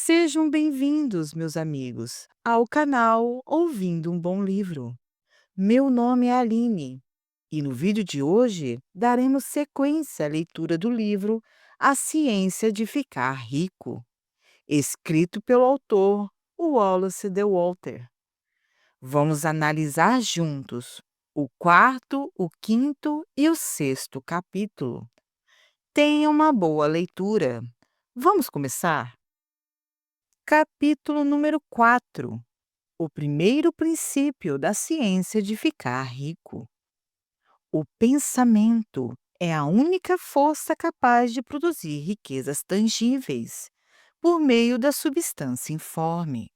Sejam bem-vindos, meus amigos, ao canal Ouvindo um Bom Livro. Meu nome é Aline e no vídeo de hoje daremos sequência à leitura do livro A Ciência de Ficar Rico, escrito pelo autor Wallace de Walter. Vamos analisar juntos o quarto, o quinto e o sexto capítulo. Tenha uma boa leitura. Vamos começar? Capítulo número 4: O primeiro princípio da ciência de ficar rico. O pensamento é a única força capaz de produzir riquezas tangíveis por meio da substância informe.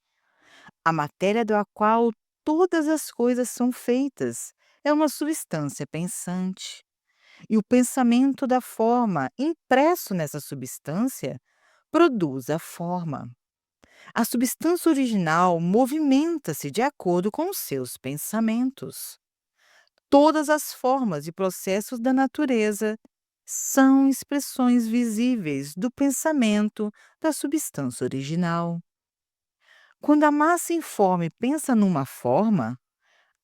A matéria da qual todas as coisas são feitas é uma substância pensante. E o pensamento da forma impresso nessa substância produz a forma. A substância original movimenta-se de acordo com os seus pensamentos. Todas as formas e processos da natureza são expressões visíveis do pensamento da substância original. Quando a massa informe pensa numa forma,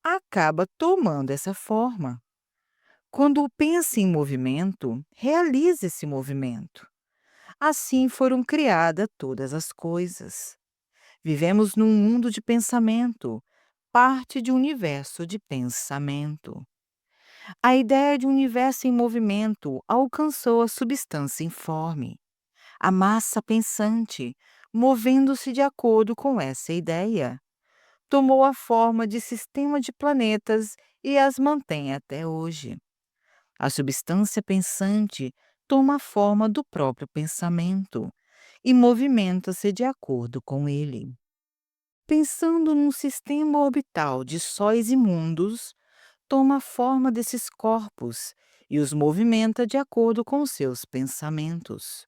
acaba tomando essa forma. Quando pensa em movimento, realiza esse movimento. Assim foram criadas todas as coisas. Vivemos num mundo de pensamento, parte de um universo de pensamento. A ideia de um universo em movimento alcançou a substância informe, a massa pensante, movendo-se de acordo com essa ideia. Tomou a forma de sistema de planetas e as mantém até hoje. A substância pensante toma a forma do próprio pensamento e movimenta-se de acordo com ele. Pensando num sistema orbital de sóis e mundos, toma a forma desses corpos e os movimenta de acordo com os seus pensamentos.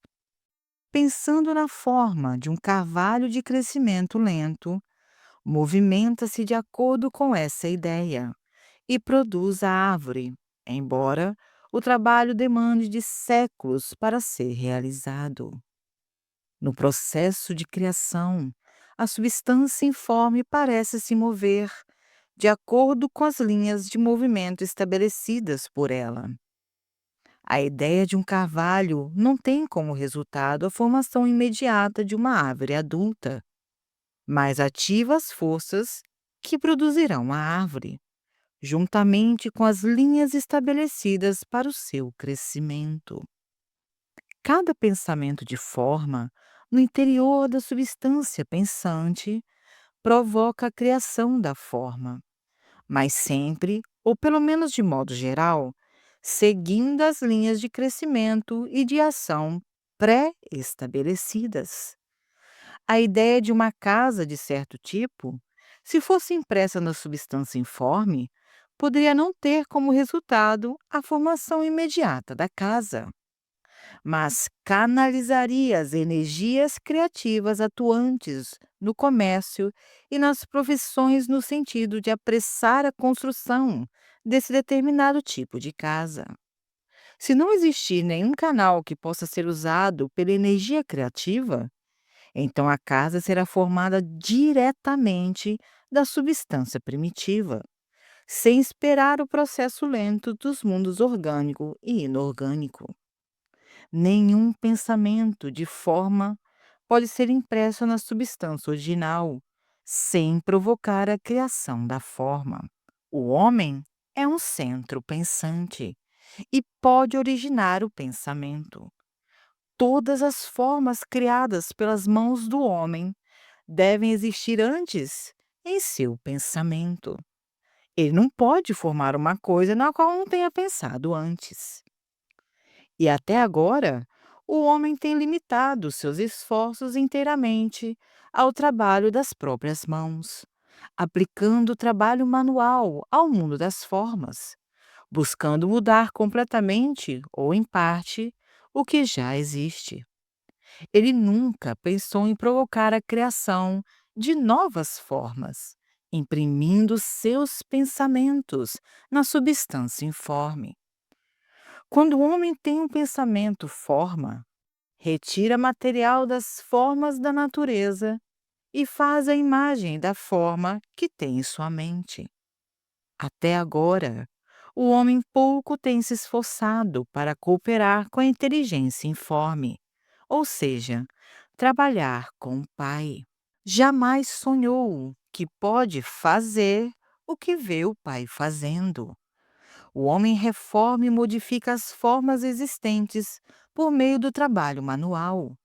Pensando na forma de um carvalho de crescimento lento, movimenta-se de acordo com essa ideia e produz a árvore, embora o trabalho demande de séculos para ser realizado. No processo de criação, a substância informe parece se mover de acordo com as linhas de movimento estabelecidas por ela. A ideia de um carvalho não tem como resultado a formação imediata de uma árvore adulta, mas ativa as forças que produzirão a árvore, juntamente com as linhas estabelecidas para o seu crescimento. Cada pensamento de forma, no interior da substância pensante, provoca a criação da forma, mas sempre, ou pelo menos de modo geral, seguindo as linhas de crescimento e de ação pré-estabelecidas. A ideia de uma casa de certo tipo, se fosse impressa na substância informe, poderia não ter como resultado a formação imediata da casa, mas canalizaria as energias criativas atuantes no comércio e nas profissões no sentido de apressar a construção desse determinado tipo de casa. Se não existir nenhum canal que possa ser usado pela energia criativa, então a casa será formada diretamente da substância primitiva, sem esperar o processo lento dos mundos orgânico e inorgânico. Nenhum pensamento de forma pode ser impresso na substância original, sem provocar a criação da forma. O homem é um centro pensante e pode originar o pensamento. Todas as formas criadas pelas mãos do homem devem existir antes em seu pensamento. Ele não pode formar uma coisa na qual não tenha pensado antes. E até agora, o homem tem limitado seus esforços inteiramente ao trabalho das próprias mãos, aplicando o trabalho manual ao mundo das formas, buscando mudar completamente ou em parte o que já existe. Ele nunca pensou em provocar a criação de novas formas, imprimindo seus pensamentos na substância informe. Quando o homem tem um pensamento forma, retira material das formas da natureza e faz a imagem da forma que tem em sua mente. Até agora, o homem pouco tem se esforçado para cooperar com a inteligência informe, ou seja, trabalhar com o pai. Jamais sonhou que pode fazer o que vê o pai fazendo. O homem reforma e modifica as formas existentes por meio do trabalho manual,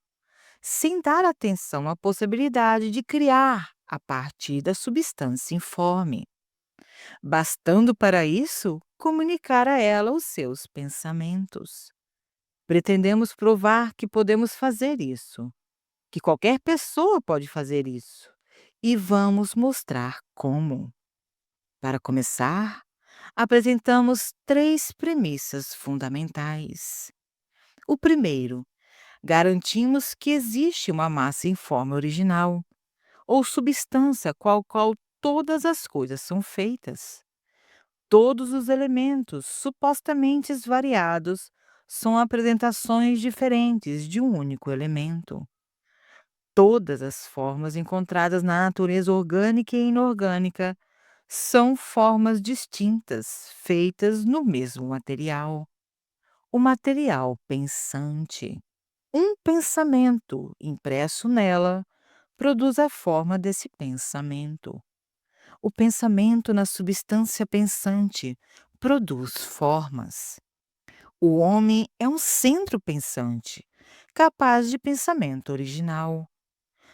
sem dar atenção à possibilidade de criar a partir da substância informe, bastando para isso comunicar a ela os seus pensamentos. Pretendemos provar que podemos fazer isso, que qualquer pessoa pode fazer isso, e vamos mostrar como. Para começar, apresentamos três premissas fundamentais. O primeiro, garantimos que existe uma massa informe original, ou substância qual todas as coisas são feitas. Todos os elementos supostamente variados são apresentações diferentes de um único elemento. Todas as formas encontradas na natureza orgânica e inorgânica são formas distintas, feitas no mesmo material. O material pensante. Um pensamento impresso nela produz a forma desse pensamento. O pensamento na substância pensante produz formas. O homem é um centro pensante, capaz de pensamento original.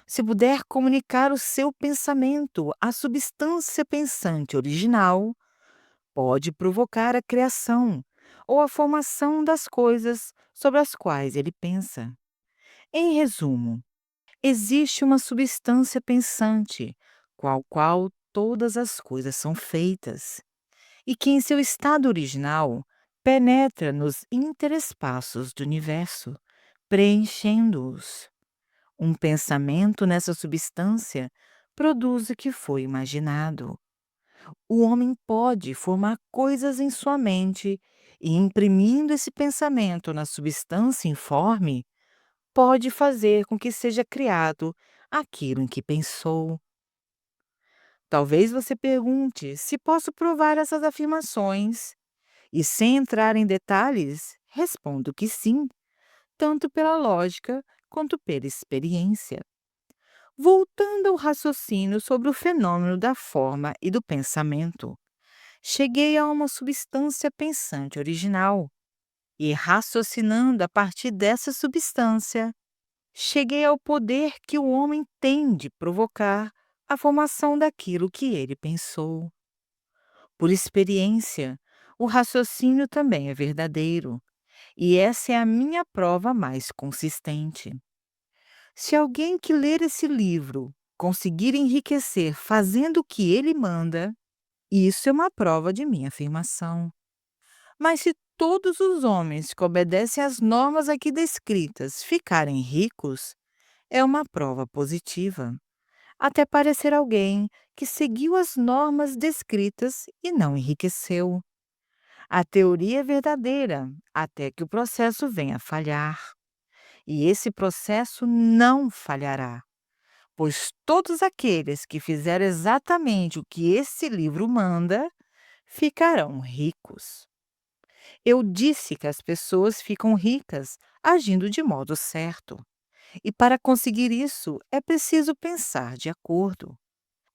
Se puder comunicar o seu pensamento à substância pensante original, pode provocar a criação ou a formação das coisas sobre as quais ele pensa. Em resumo, existe uma substância pensante, qual todas as coisas são feitas, e que em seu estado original penetra nos interespaços do universo, preenchendo-os. Um pensamento nessa substância produz o que foi imaginado. O homem pode formar coisas em sua mente e, imprimindo esse pensamento na substância informe, pode fazer com que seja criado aquilo em que pensou. Talvez você pergunte se posso provar essas afirmações. E sem entrar em detalhes, respondo que sim, tanto pela lógica quanto pela experiência. Voltando ao raciocínio sobre o fenômeno da forma e do pensamento, cheguei a uma substância pensante original e, raciocinando a partir dessa substância, cheguei ao poder que o homem tem de provocar a formação daquilo que ele pensou. Por experiência, o raciocínio também é verdadeiro, e essa é a minha prova mais consistente. Se alguém que ler esse livro conseguir enriquecer fazendo o que ele manda, isso é uma prova de minha afirmação. Mas se todos os homens que obedecem às normas aqui descritas ficarem ricos, é uma prova positiva, até parecer alguém que seguiu as normas descritas e não enriqueceu. A teoria é verdadeira até que o processo venha a falhar. E esse processo não falhará, pois todos aqueles que fizeram exatamente o que esse livro manda ficarão ricos. Eu disse que as pessoas ficam ricas agindo de modo certo. E para conseguir isso, é preciso pensar de acordo.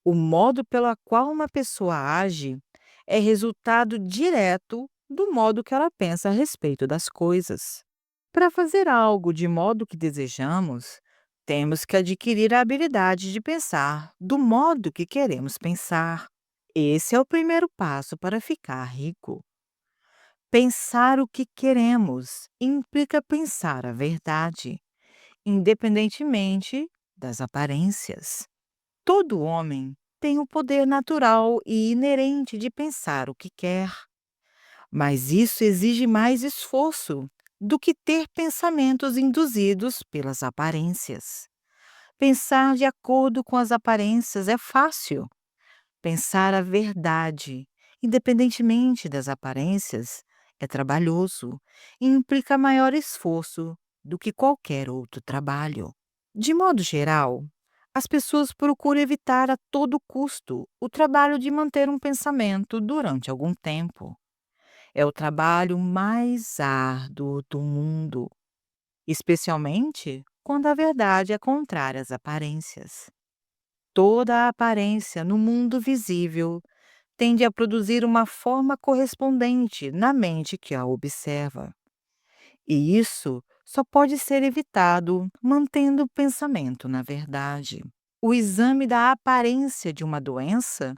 O modo pelo qual uma pessoa age é resultado direto do modo que ela pensa a respeito das coisas. Para fazer algo de modo que desejamos, temos que adquirir a habilidade de pensar do modo que queremos pensar. Esse é o primeiro passo para ficar rico. Pensar o que queremos implica pensar a verdade, independentemente das aparências. Todo homem tem o poder natural e inerente de pensar o que quer, mas isso exige mais esforço do que ter pensamentos induzidos pelas aparências. Pensar de acordo com as aparências é fácil. Pensar a verdade, independentemente das aparências, é trabalhoso e implica maior esforço do que qualquer outro trabalho. De modo geral, as pessoas procuram evitar a todo custo o trabalho de manter um pensamento durante algum tempo. É o trabalho mais árduo do mundo, especialmente quando a verdade é contrária às aparências. Toda a aparência no mundo visível tende a produzir uma forma correspondente na mente que a observa. E isso só pode ser evitado mantendo o pensamento na verdade. O exame da aparência de uma doença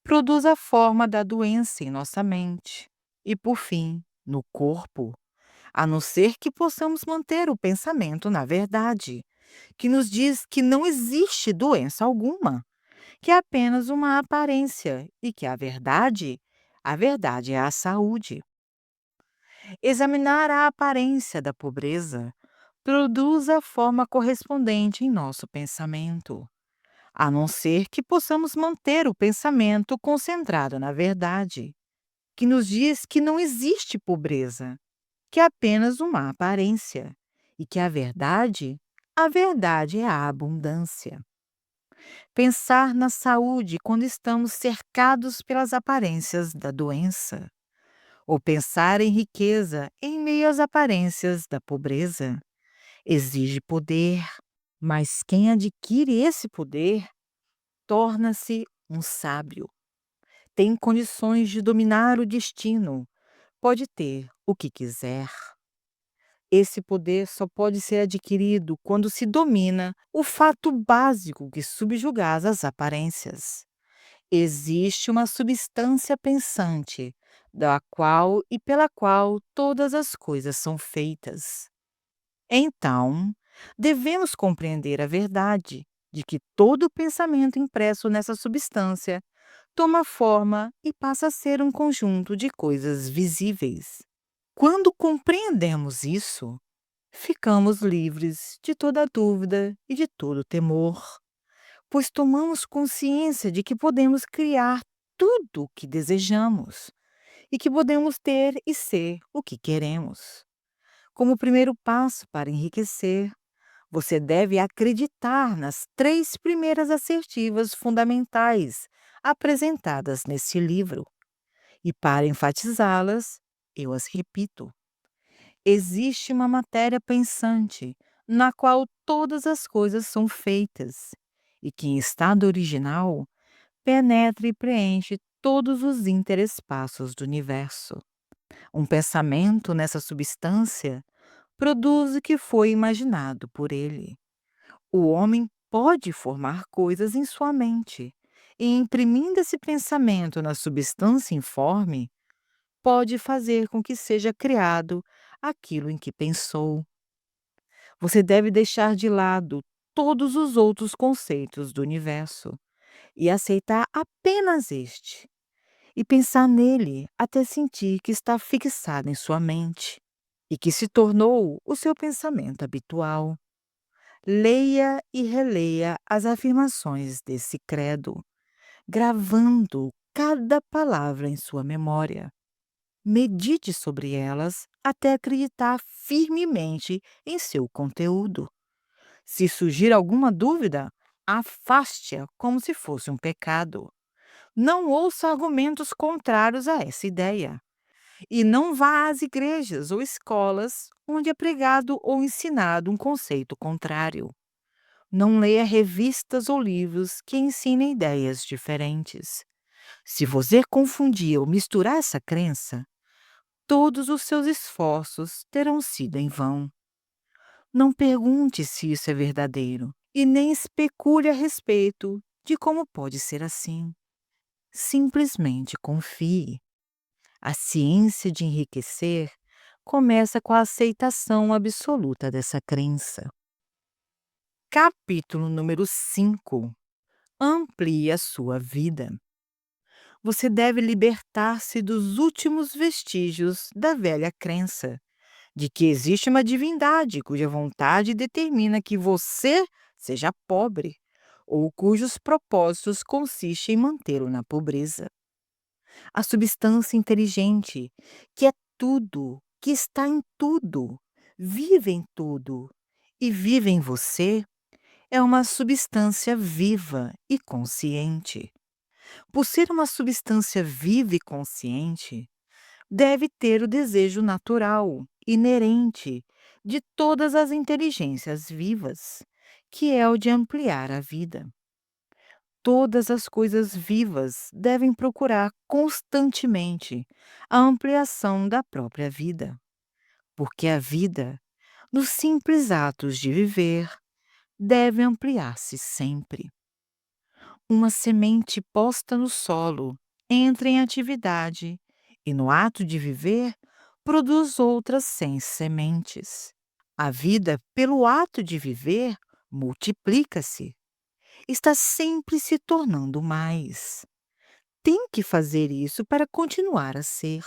produz a forma da doença em nossa mente e, por fim, no corpo, a não ser que possamos manter o pensamento na verdade, que nos diz que não existe doença alguma, que é apenas uma aparência e que a verdade é a saúde. Examinar a aparência da pobreza produz a forma correspondente em nosso pensamento, a não ser que possamos manter o pensamento concentrado na verdade, que nos diz que não existe pobreza, que é apenas uma aparência e que a verdade é a abundância. Pensar na saúde quando estamos cercados pelas aparências da doença, ou pensar em riqueza em meio às aparências da pobreza, exige poder, mas quem adquire esse poder torna-se um sábio. Tem condições de dominar o destino, pode ter o que quiser. Esse poder só pode ser adquirido quando se domina o fato básico que subjuga as aparências. Existe uma substância pensante, da qual e pela qual todas as coisas são feitas. Então, devemos compreender a verdade de que todo pensamento impresso nessa substância toma forma e passa a ser um conjunto de coisas visíveis. Quando compreendemos isso, ficamos livres de toda dúvida e de todo temor, pois tomamos consciência de que podemos criar tudo o que desejamos e que podemos ter e ser o que queremos. Como primeiro passo para enriquecer, você deve acreditar nas 3 primeiras assertivas fundamentais apresentadas neste livro. E para enfatizá-las, eu as repito. Existe uma matéria pensante, na qual todas as coisas são feitas, e que em estado original penetra e preenche todos os interespaços do universo. Um pensamento nessa substância produz o que foi imaginado por ele. O homem pode formar coisas em sua mente, e imprimindo esse pensamento na substância informe, pode fazer com que seja criado aquilo em que pensou. Você deve deixar de lado todos os outros conceitos do universo e aceitar apenas este, e pensar nele até sentir que está fixado em sua mente e que se tornou o seu pensamento habitual. Leia e releia as afirmações desse credo, gravando cada palavra em sua memória. Medite sobre elas até acreditar firmemente em seu conteúdo. Se surgir alguma dúvida, afaste-a como se fosse um pecado. Não ouça argumentos contrários a essa ideia. E não vá às igrejas ou escolas onde é pregado ou ensinado um conceito contrário. Não leia revistas ou livros que ensinem ideias diferentes. Se você confundir ou misturar essa crença, todos os seus esforços terão sido em vão. Não pergunte se isso é verdadeiro e nem especule a respeito de como pode ser assim. Simplesmente confie. A ciência de enriquecer começa com a aceitação absoluta dessa crença. Capítulo número 5. Amplie a sua vida. Você deve libertar-se dos últimos vestígios da velha crença de que existe uma divindade cuja vontade determina que você seja pobre, ou cujos propósitos consistem em mantê-lo na pobreza. A substância inteligente, que é tudo, que está em tudo, vive em tudo e vive em você é uma substância viva e consciente. Por ser uma substância viva e consciente, deve ter o desejo natural, inerente, de todas as inteligências vivas, que é o de ampliar a vida. Todas as coisas vivas devem procurar constantemente a ampliação da própria vida, porque a vida, nos simples atos de viver, deve ampliar-se sempre. Uma semente posta no solo entra em atividade e, no ato de viver, produz outras 100 sementes. A vida, pelo ato de viver, multiplica-se, está sempre se tornando mais. Tem que fazer isso para continuar a ser.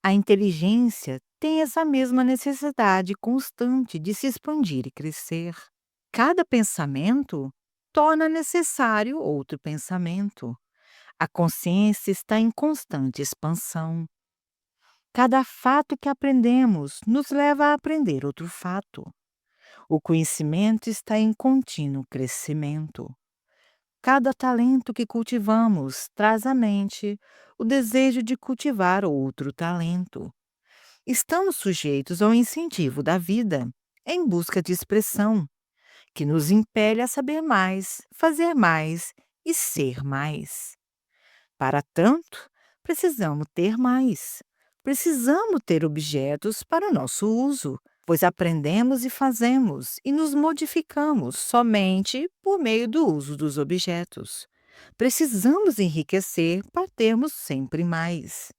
A inteligência tem essa mesma necessidade constante de se expandir e crescer. Cada pensamento torna necessário outro pensamento. A consciência está em constante expansão. Cada fato que aprendemos nos leva a aprender outro fato. O conhecimento está em contínuo crescimento. Cada talento que cultivamos traz à mente o desejo de cultivar outro talento. Estamos sujeitos ao incentivo da vida em busca de expressão, que nos impele a saber mais, fazer mais e ser mais. Para tanto, precisamos ter mais. Precisamos ter objetos para o nosso uso, pois aprendemos e fazemos e nos modificamos somente por meio do uso dos objetos. Precisamos enriquecer para termos sempre mais.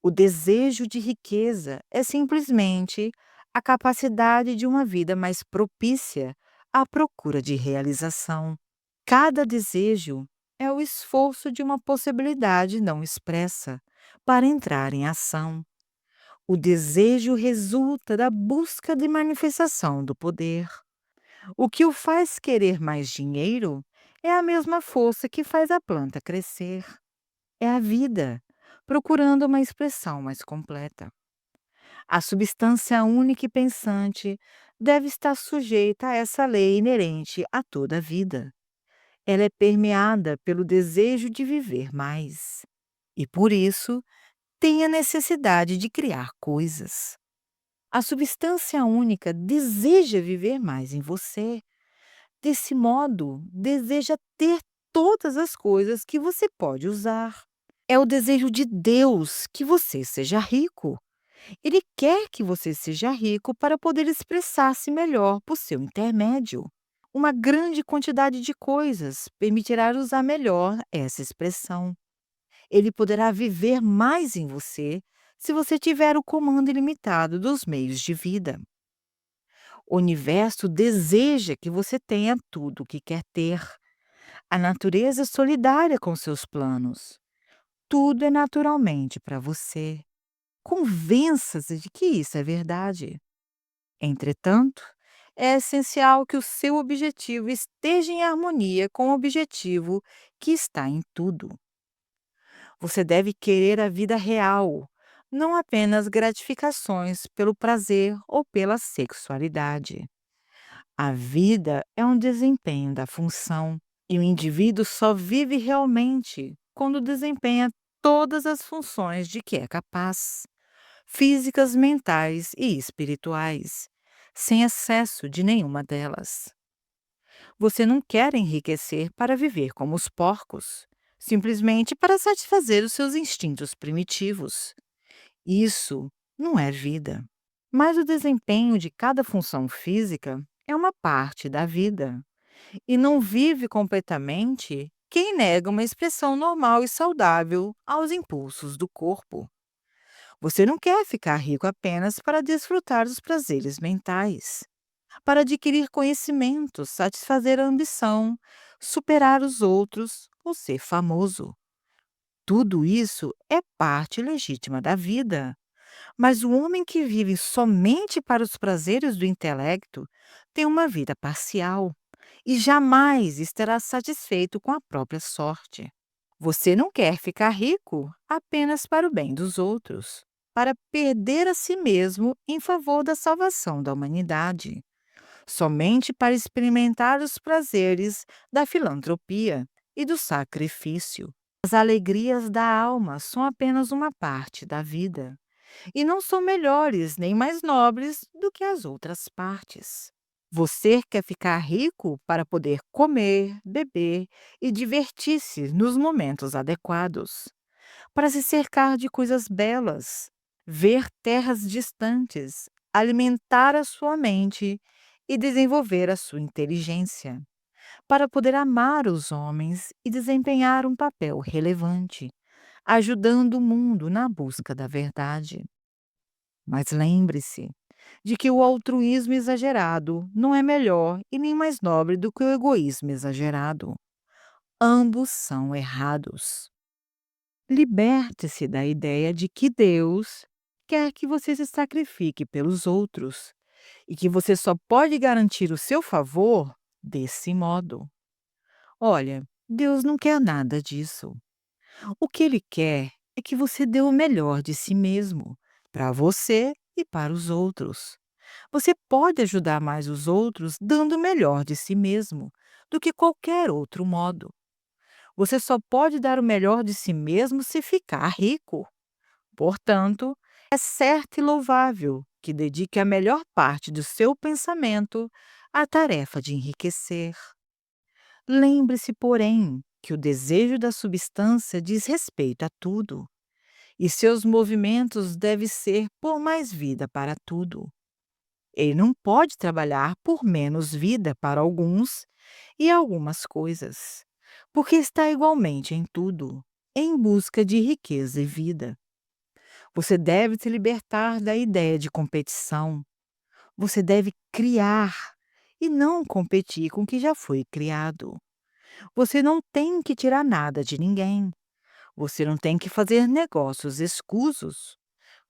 O desejo de riqueza é simplesmente a capacidade de uma vida mais propícia à procura de realização. Cada desejo é o esforço de uma possibilidade não expressa para entrar em ação. O desejo resulta da busca de manifestação do poder. O que o faz querer mais dinheiro é a mesma força que faz a planta crescer. É a vida, procurando uma expressão mais completa. A substância única e pensante deve estar sujeita a essa lei inerente a toda a vida. Ela é permeada pelo desejo de viver mais. E por isso, tem a necessidade de criar coisas. A substância única deseja viver mais em você. Desse modo, deseja ter todas as coisas que você pode usar. É o desejo de Deus que você seja rico. Ele quer que você seja rico para poder expressar-se melhor por seu intermédio. Uma grande quantidade de coisas permitirá usar melhor essa expressão. Ele poderá viver mais em você se você tiver o comando ilimitado dos meios de vida. O universo deseja que você tenha tudo o que quer ter. A natureza é solidária com seus planos. Tudo é naturalmente para você. Convença-se de que isso é verdade. Entretanto, é essencial que o seu objetivo esteja em harmonia com o objetivo que está em tudo. Você deve querer a vida real, não apenas gratificações pelo prazer ou pela sexualidade. A vida é um desempenho da função, e o indivíduo só vive realmente quando desempenha todas as funções de que é capaz, físicas, mentais e espirituais, sem excesso de nenhuma delas. Você não quer enriquecer para viver como os porcos, simplesmente para satisfazer os seus instintos primitivos. Isso não é vida. Mas o desempenho de cada função física é uma parte da vida. E não vive completamente quem nega uma expressão normal e saudável aos impulsos do corpo. Você não quer ficar rico apenas para desfrutar dos prazeres mentais, para adquirir conhecimentos, satisfazer a ambição, superar os outros ou ser famoso. Tudo isso é parte legítima da vida. Mas o homem que vive somente para os prazeres do intelecto tem uma vida parcial e jamais estará satisfeito com a própria sorte. Você não quer ficar rico apenas para o bem dos outros. para perder a si mesmo em favor da salvação da humanidade, somente para experimentar os prazeres da filantropia e do sacrifício. As alegrias da alma são apenas uma parte da vida e não são melhores nem mais nobres do que as outras partes. Você quer ficar rico para poder comer, beber e divertir-se nos momentos adequados, para se cercar de coisas belas, ver terras distantes, alimentar a sua mente e desenvolver a sua inteligência, para poder amar os homens e desempenhar um papel relevante, ajudando o mundo na busca da verdade. Mas lembre-se de que o altruísmo exagerado não é melhor e nem mais nobre do que o egoísmo exagerado. Ambos são errados. Liberte-se da ideia de que Deus quer que você se sacrifique pelos outros e que você só pode garantir o seu favor desse modo. Olha, Deus não quer nada disso. O que Ele quer é que você dê o melhor de si mesmo, para você e para os outros. Você pode ajudar mais os outros dando o melhor de si mesmo do que qualquer outro modo. Você só pode dar o melhor de si mesmo se ficar rico. Portanto, é certo e louvável que dedique a melhor parte do seu pensamento à tarefa de enriquecer. Lembre-se, porém, que o desejo da substância diz respeito a tudo, e seus movimentos devem ser por mais vida para tudo. Ele não pode trabalhar por menos vida para alguns e algumas coisas, porque está igualmente em tudo, em busca de riqueza e vida. Você deve se libertar da ideia de competição. Você deve criar e não competir com o que já foi criado. Você não tem que tirar nada de ninguém. Você não tem que fazer negócios escusos.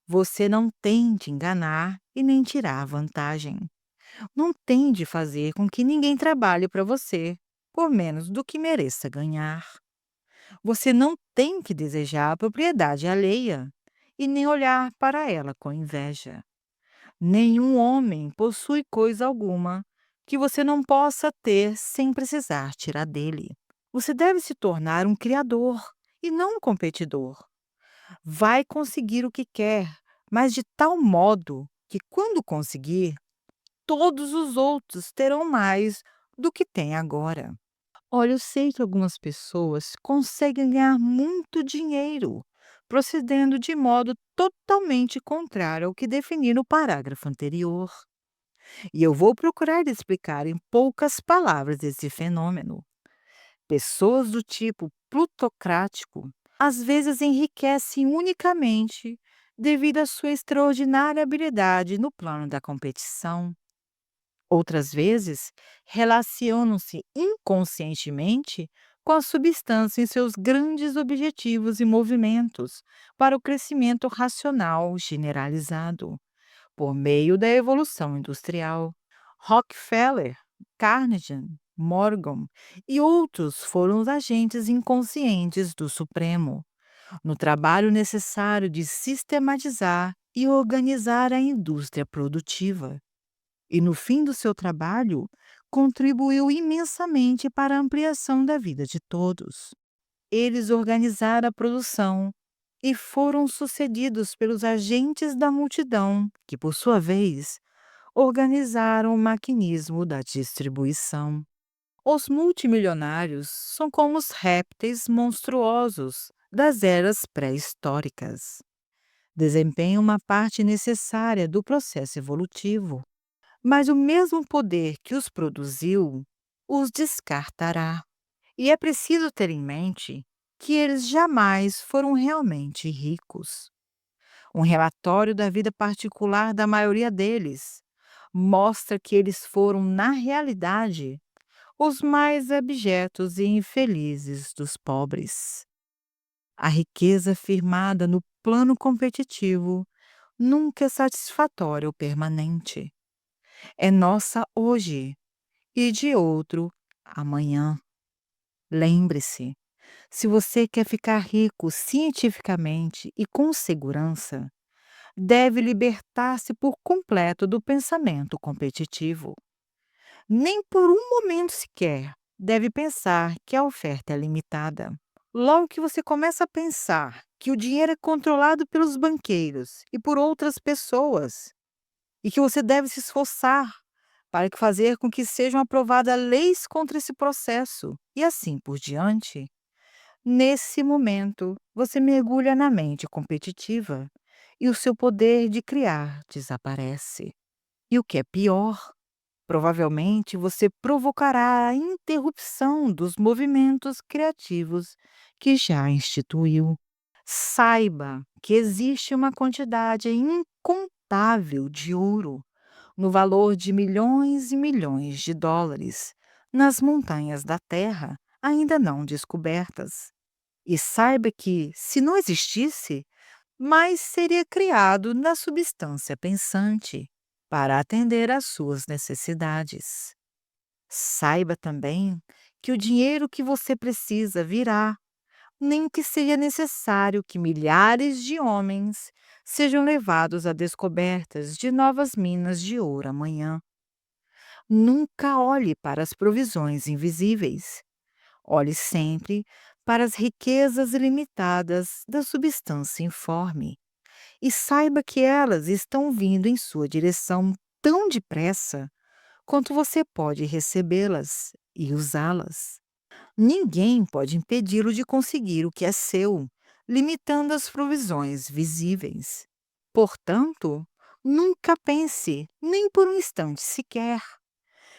Você não tem de enganar e nem tirar vantagem. Não tem de fazer com que ninguém trabalhe para você, por menos do que mereça ganhar. Você não tem que desejar a propriedade alheia e nem olhar para ela com inveja. Nenhum homem possui coisa alguma que você não possa ter sem precisar tirar dele. Você deve se tornar um criador e não um competidor. Vai conseguir o que quer, mas de tal modo que, quando conseguir, todos os outros terão mais do que tem agora. Olha, eu sei que algumas pessoas conseguem ganhar muito dinheiro, procedendo de modo totalmente contrário ao que defini no parágrafo anterior. E eu vou procurar explicar em poucas palavras esse fenômeno. Pessoas do tipo plutocrático às vezes enriquecem unicamente devido à sua extraordinária habilidade no plano da competição. Outras vezes, relacionam-se inconscientemente com a substância em seus grandes objetivos e movimentos para o crescimento racional generalizado, por meio da evolução industrial. Rockefeller, Carnegie, Morgan e outros foram os agentes inconscientes do Supremo, no trabalho necessário de sistematizar e organizar a indústria produtiva. E no fim do seu trabalho, contribuiu imensamente para a ampliação da vida de todos. Eles organizaram a produção e foram sucedidos pelos agentes da multidão, que, por sua vez, organizaram o maquinismo da distribuição. Os multimilionários são como os répteis monstruosos das eras pré-históricas. Desempenham uma parte necessária do processo evolutivo, mas o mesmo poder que os produziu os descartará. E é preciso ter em mente que eles jamais foram realmente ricos. Um relatório da vida particular da maioria deles mostra que eles foram, na realidade, os mais abjetos e infelizes dos pobres. A riqueza firmada no plano competitivo nunca é satisfatória ou permanente. É nossa hoje e de outro amanhã. Lembre-se, se você quer ficar rico cientificamente e com segurança, deve libertar-se por completo do pensamento competitivo. Nem por um momento sequer deve pensar que a oferta é limitada. Logo que você começa a pensar que o dinheiro é controlado pelos banqueiros e por outras pessoas, e que você deve se esforçar para fazer com que sejam aprovadas leis contra esse processo, e assim por diante, nesse momento você mergulha na mente competitiva e o seu poder de criar desaparece. E o que é pior, provavelmente você provocará a interrupção dos movimentos criativos que já instituiu. Saiba que existe uma quantidade incontável de ouro, no valor de milhões e milhões de dólares, nas montanhas da Terra ainda não descobertas. E saiba que, se não existisse, mais seria criado na substância pensante para atender às suas necessidades. Saiba também que o dinheiro que você precisa virá, nem que seja necessário que milhares de homens sejam levados a descobertas de novas minas de ouro amanhã. Nunca olhe para as provisões invisíveis. Olhe sempre para as riquezas ilimitadas da substância informe e saiba que elas estão vindo em sua direção tão depressa quanto você pode recebê-las e usá-las. Ninguém pode impedi-lo de conseguir o que é seu, limitando as provisões visíveis. Portanto, nunca pense, nem por um instante sequer,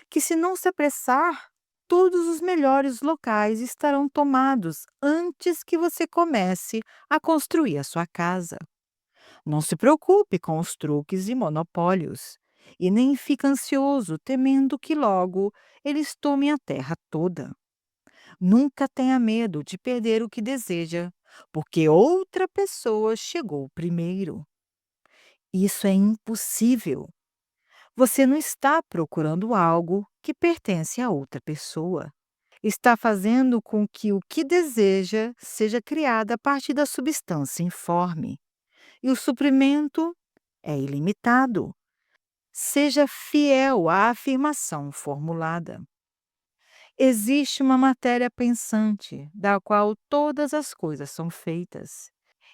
que se não se apressar, todos os melhores locais estarão tomados antes que você comece a construir a sua casa. Não se preocupe com os truques e monopólios, e nem fique ansioso temendo que logo eles tomem a terra toda. Nunca tenha medo de perder o que deseja, porque outra pessoa chegou primeiro. Isso é impossível. Você não está procurando algo que pertence a outra pessoa. Está fazendo com que o que deseja seja criado a partir da substância informe. E o suprimento é ilimitado. Seja fiel à afirmação formulada. Existe uma matéria pensante, da qual todas as coisas são feitas,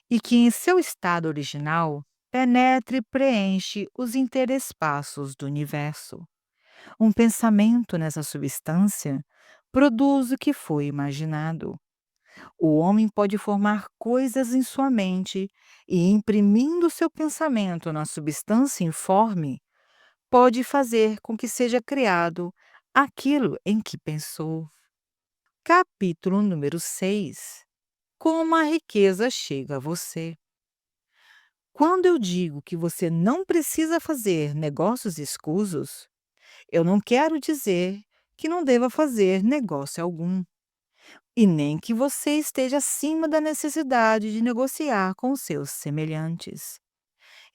e que em seu estado original penetra e preenche os interespaços do universo. Um pensamento nessa substância produz o que foi imaginado. O homem pode formar coisas em sua mente e, imprimindo seu pensamento na substância informe, pode fazer com que seja criado aquilo em que pensou. Capítulo número 6. Como a riqueza chega a você. Quando eu digo que você não precisa fazer negócios escusos, eu não quero dizer que não deva fazer negócio algum, e nem que você esteja acima da necessidade de negociar com seus semelhantes.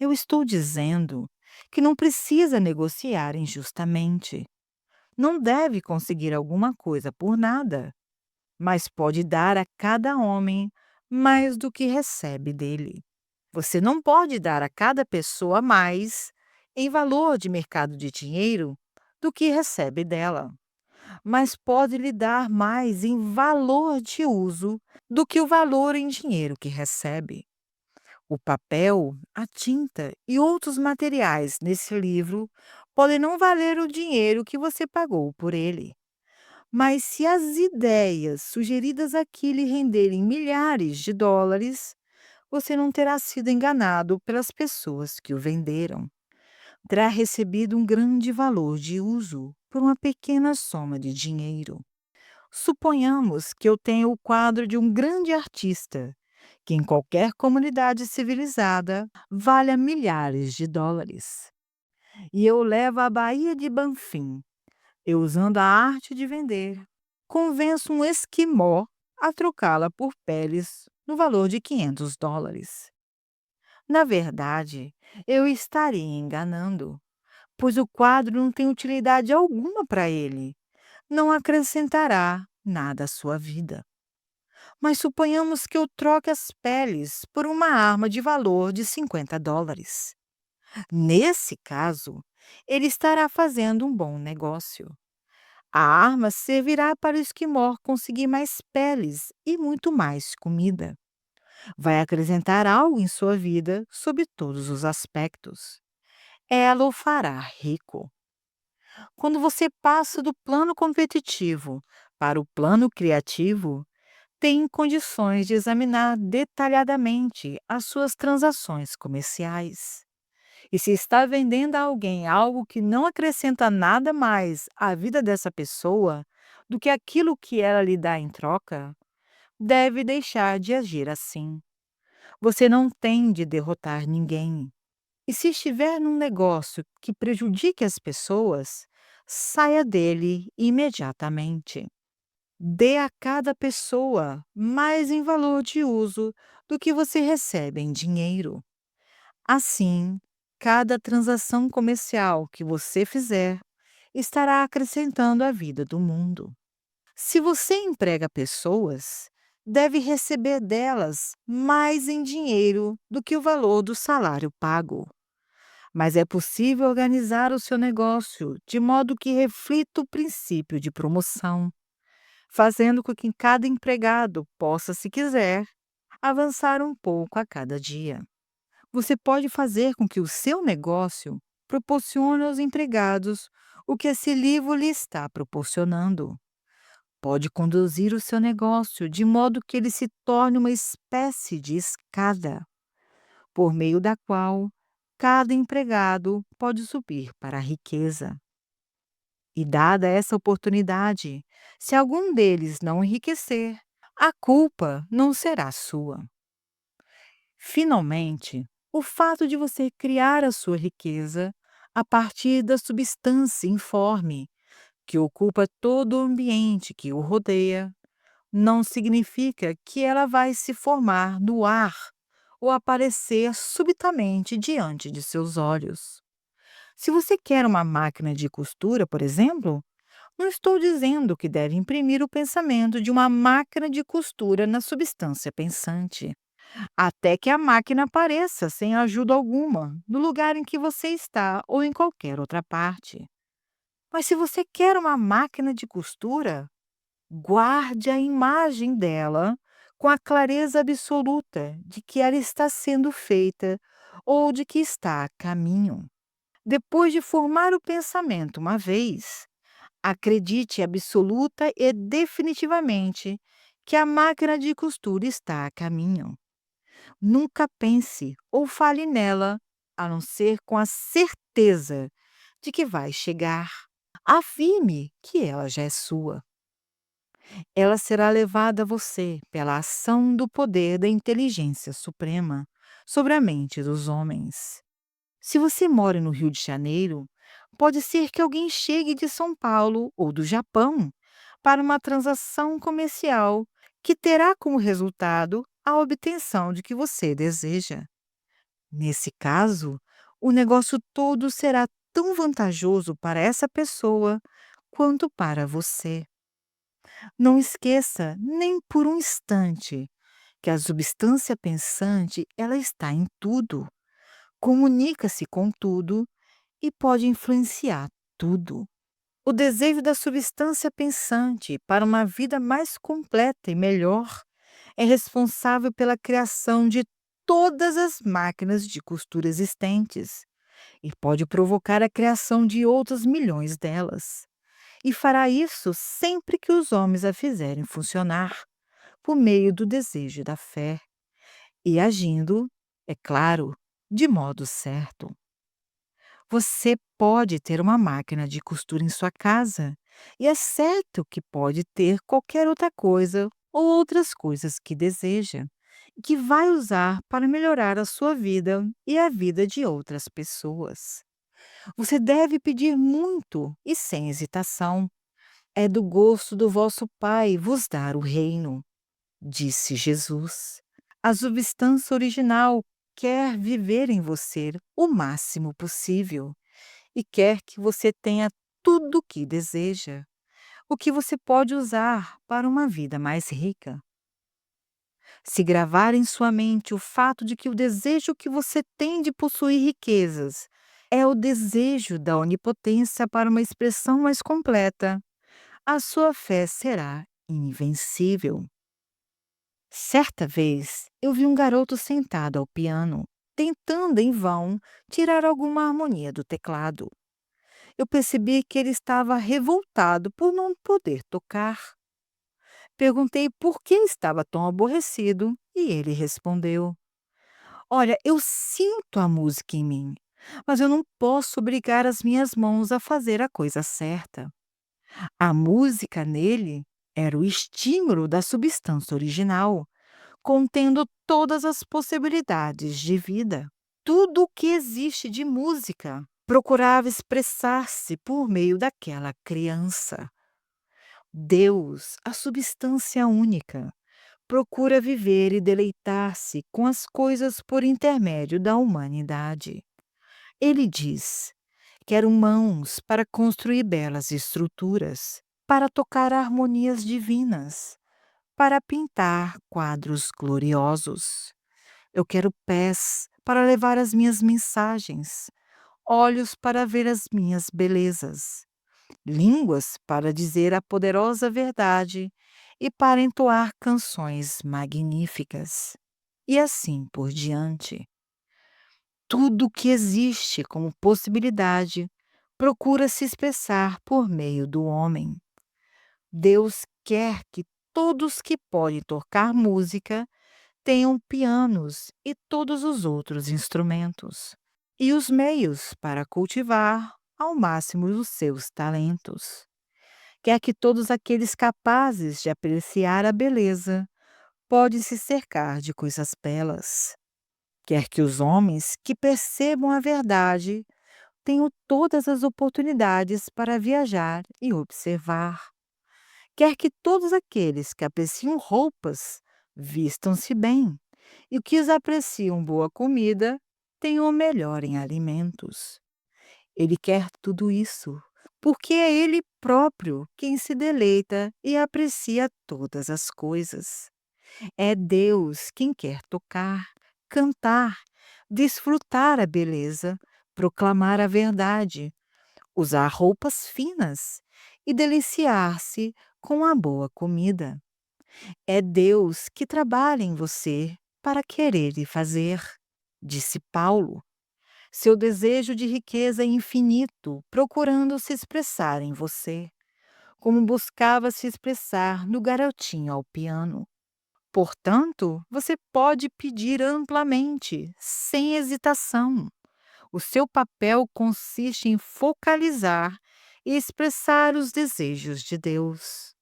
Eu estou dizendo que não precisa negociar injustamente. Não deve conseguir alguma coisa por nada, mas pode dar a cada homem mais do que recebe dele. Você não pode dar a cada pessoa mais em valor de mercado de dinheiro do que recebe dela, mas pode lhe dar mais em valor de uso do que o valor em dinheiro que recebe. O papel, a tinta e outros materiais nesse livro podem não valer o dinheiro que você pagou por ele. Mas se as ideias sugeridas aqui lhe renderem milhares de dólares, você não terá sido enganado pelas pessoas que o venderam. Terá recebido um grande valor de uso por uma pequena soma de dinheiro. Suponhamos que eu tenho o quadro de um grande artista, que em qualquer comunidade civilizada valha milhares de dólares. E eu levo à Baía de Banfim. Eu, usando a arte de vender, convenço um esquimó a trocá-la por peles no valor de 500 dólares. Na verdade, eu estaria enganando, pois o quadro não tem utilidade alguma para ele, não acrescentará nada à sua vida. Mas suponhamos que eu troque as peles por uma arma de valor de US$ 50. Nesse caso, ele estará fazendo um bom negócio. A arma servirá para o esquimó conseguir mais peles e muito mais comida. Vai acrescentar algo em sua vida sob todos os aspectos. Ela o fará rico. Quando você passa do plano competitivo para o plano criativo, tem condições de examinar detalhadamente as suas transações comerciais. E se está vendendo a alguém algo que não acrescenta nada mais à vida dessa pessoa do que aquilo que ela lhe dá em troca, deve deixar de agir assim. Você não tem de derrotar ninguém. E se estiver num negócio que prejudique as pessoas, saia dele imediatamente. Dê a cada pessoa mais em valor de uso do que você recebe em dinheiro. Assim, cada transação comercial que você fizer estará acrescentando à vida do mundo. Se você emprega pessoas, deve receber delas mais em dinheiro do que o valor do salário pago. Mas é possível organizar o seu negócio de modo que reflita o princípio de promoção, fazendo com que cada empregado possa, se quiser, avançar um pouco a cada dia. Você pode fazer com que o seu negócio proporcione aos empregados o que esse livro lhe está proporcionando. Pode conduzir o seu negócio de modo que ele se torne uma espécie de escada, por meio da qual cada empregado pode subir para a riqueza. E dada essa oportunidade, se algum deles não enriquecer, a culpa não será sua. Finalmente, o fato de você criar a sua riqueza a partir da substância informe que ocupa todo o ambiente que o rodeia não significa que ela vai se formar no ar ou aparecer subitamente diante de seus olhos. Se você quer uma máquina de costura, por exemplo, não estou dizendo que deve imprimir o pensamento de uma máquina de costura na substância pensante, até que a máquina apareça sem ajuda alguma no lugar em que você está ou em qualquer outra parte. Mas se você quer uma máquina de costura, guarde a imagem dela com a clareza absoluta de que ela está sendo feita ou de que está a caminho. Depois de formar o pensamento uma vez, acredite absoluta e definitivamente que a máquina de costura está a caminho. Nunca pense ou fale nela, a não ser com a certeza de que vai chegar. Afirme que ela já é sua. Ela será levada a você pela ação do poder da inteligência suprema sobre a mente dos homens. Se você mora no Rio de Janeiro, pode ser que alguém chegue de São Paulo ou do Japão para uma transação comercial que terá como resultado a obtenção de que você deseja. Nesse caso, o negócio todo será tão vantajoso para essa pessoa quanto para você. Não esqueça nem por um instante que a substância pensante ela está em tudo, comunica-se com tudo e pode influenciar tudo. O desejo da substância pensante para uma vida mais completa e melhor é responsável pela criação de todas as máquinas de costura existentes e pode provocar a criação de outras milhões delas. E fará isso sempre que os homens a fizerem funcionar, por meio do desejo e da fé, e agindo, é claro, de modo certo. Você pode ter uma máquina de costura em sua casa, e é certo que pode ter qualquer outra coisa ou outras coisas que deseja, e que vai usar para melhorar a sua vida e a vida de outras pessoas. Você deve pedir muito e sem hesitação. É do gosto do vosso Pai vos dar o reino, disse Jesus. A substância original quer viver em você o máximo possível e quer que você tenha tudo o que deseja, o que você pode usar para uma vida mais rica. Se gravar em sua mente o fato de que o desejo que você tem de possuir riquezas é o desejo da onipotência para uma expressão mais completa, a sua fé será invencível. Certa vez, eu vi um garoto sentado ao piano, tentando em vão tirar alguma harmonia do teclado. Eu percebi que ele estava revoltado por não poder tocar. Perguntei por que estava tão aborrecido e ele respondeu: Olha, eu sinto a música em mim, mas eu não posso obrigar as minhas mãos a fazer a coisa certa. A música nele era o estímulo da substância original, contendo todas as possibilidades de vida. Tudo o que existe de música procurava expressar-se por meio daquela criança. Deus, a substância única, procura viver e deleitar-se com as coisas por intermédio da humanidade. Ele diz: Quero mãos para construir belas estruturas, para tocar harmonias divinas, para pintar quadros gloriosos. Eu quero pés para levar as minhas mensagens, olhos para ver as minhas belezas, línguas para dizer a poderosa verdade e para entoar canções magníficas. E assim por diante. Tudo o que existe como possibilidade procura se expressar por meio do homem. Deus quer que todos que podem tocar música tenham pianos e todos os outros instrumentos, e os meios para cultivar ao máximo os seus talentos. Quer que todos aqueles capazes de apreciar a beleza podem se cercar de coisas belas. Quer que os homens que percebam a verdade tenham todas as oportunidades para viajar e observar. Quer que todos aqueles que apreciam roupas vistam-se bem, e que os apreciam boa comida tenham o melhor em alimentos. Ele quer tudo isso, porque é Ele próprio quem se deleita e aprecia todas as coisas. É Deus quem quer tocar, cantar, desfrutar a beleza, proclamar a verdade, usar roupas finas e deliciar-se com a boa comida. É Deus que trabalha em você para querer e fazer, disse Paulo. Seu desejo de riqueza é infinito, procurando se expressar em você, como buscava se expressar no garotinho ao piano. Portanto, você pode pedir amplamente, sem hesitação. O seu papel consiste em focalizar e expressar os desejos de Deus.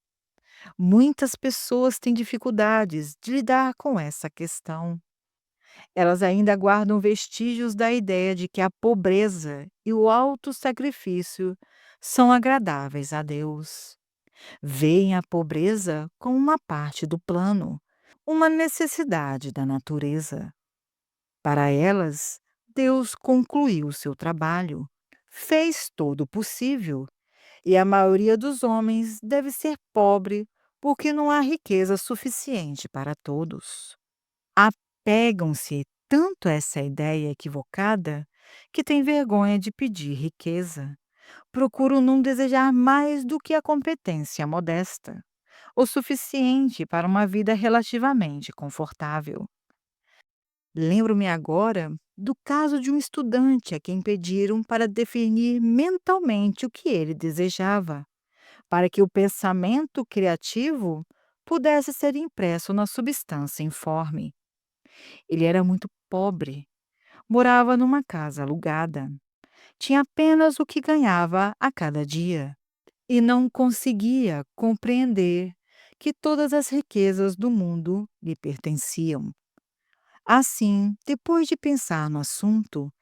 Muitas pessoas têm dificuldades de lidar com essa questão. Elas ainda guardam vestígios da ideia de que a pobreza e o alto sacrifício são agradáveis a Deus. Veem a pobreza como uma parte do plano, uma necessidade da natureza. Para elas, Deus concluiu o seu trabalho, fez todo o possível, e a maioria dos homens deve ser pobre porque não há riqueza suficiente para todos. Apegam-se tanto a essa ideia equivocada que têm vergonha de pedir riqueza. Procuram não desejar mais do que a competência modesta, o suficiente para uma vida relativamente confortável. Lembro-me agora do caso de um estudante a quem pediram para definir mentalmente o que ele desejava, para que o pensamento criativo pudesse ser impresso na substância informe. Ele era muito pobre, morava numa casa alugada, tinha apenas o que ganhava a cada dia e não conseguia compreender que todas as riquezas do mundo lhe pertenciam. Assim, depois de pensar no assunto,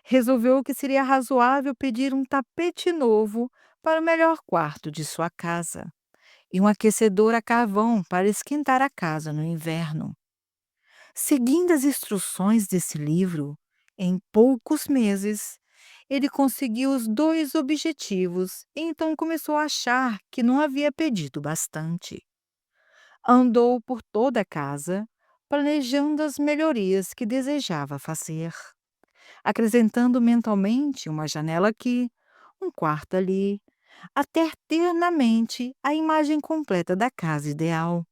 resolveu que seria razoável pedir um tapete novo para o melhor quarto de sua casa e um aquecedor a carvão para esquentar a casa no inverno. Seguindo as instruções desse livro, em poucos meses, ele conseguiu os dois objetivos e então começou a achar que não havia pedido bastante. Andou por toda a casa, planejando as melhorias que desejava fazer, acrescentando mentalmente uma janela aqui, um quarto ali, até ter na mente a imagem completa da casa ideal.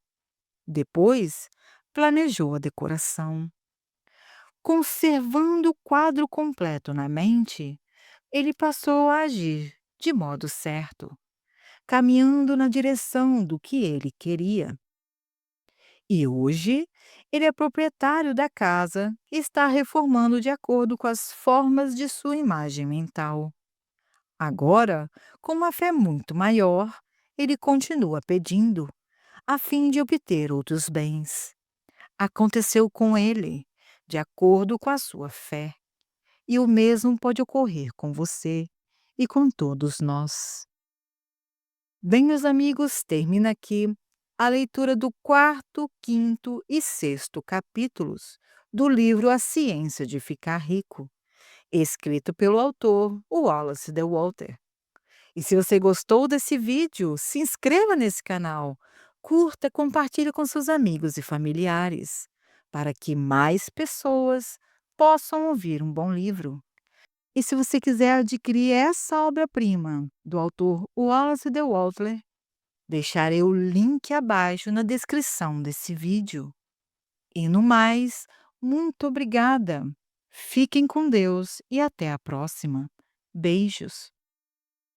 Depois, planejou a decoração. Conservando o quadro completo na mente, ele passou a agir de modo certo, caminhando na direção do que ele queria. E hoje, ele é proprietário da casa e está reformando de acordo com as formas de sua imagem mental. Agora, com uma fé muito maior, ele continua pedindo, a fim de obter outros bens. Aconteceu com ele, de acordo com a sua fé. E o mesmo pode ocorrer com você e com todos nós. Bem, meus amigos, termina aqui a leitura do quarto, quinto e sexto capítulos do livro A Ciência de Ficar Rico, escrito pelo autor Wallace de Walter. E se você gostou desse vídeo, se inscreva nesse canal, curta, compartilhe com seus amigos e familiares, para que mais pessoas possam ouvir um bom livro. E se você quiser adquirir essa obra-prima do autor Wallace de Walter, deixarei o link abaixo na descrição desse vídeo. E no mais, muito obrigada. Fiquem com Deus e até a próxima. Beijos.